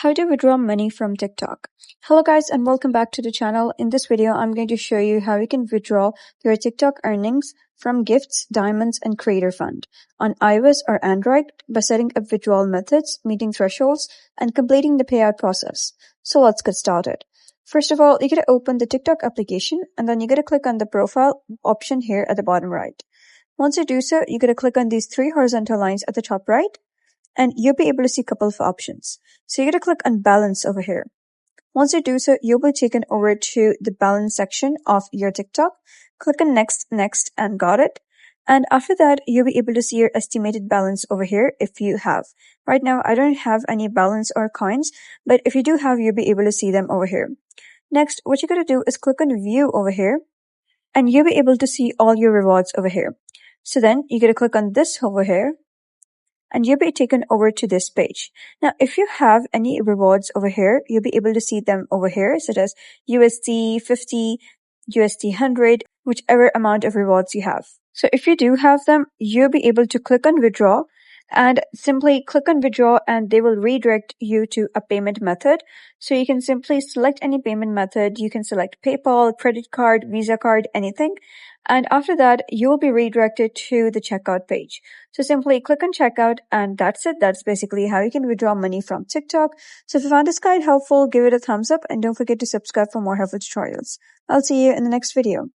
How to withdraw money from TikTok. Hello guys and welcome back to the channel. In this video, I'm going to show you how you can withdraw your TikTok earnings from gifts, diamonds, and creator fund on iOS or Android by setting up withdrawal methods, meeting thresholds, and completing the payout process. So let's get started. First of all, you're going to open the TikTok application and then you're going to click on the profile option here at the bottom right. Once you do so, you're going to click on these three horizontal lines at the top right, and you'll be able to see a couple of options. So you're going to click on balance over here. Once you do so, you'll be taken over to the balance section of your TikTok. Click on next, and got it. And after that, you'll be able to see your estimated balance over here if you have. Right now, I don't have any balance or coins, but if you do have, you'll be able to see them over here. Next, what you're going to do is click on view over here, and you'll be able to see all your rewards over here. So then you're going to click on this over here, and you'll be taken over to this page. Now, if you have any rewards over here, you'll be able to see them over here, such as USD 50, USD 100, whichever amount of rewards you have. So if you do have them, you'll be able to click on withdraw and simply click on withdraw, and they will redirect you to a payment method. So you can simply select any payment method. You can select PayPal, credit card, Visa card, anything. And after that, you will be redirected to the checkout page. So simply click on checkout, and that's it. That's basically how you can withdraw money from TikTok. So if you found this guide helpful, give it a thumbs up and don't forget to subscribe for more helpful tutorials. I'll see you in the next video.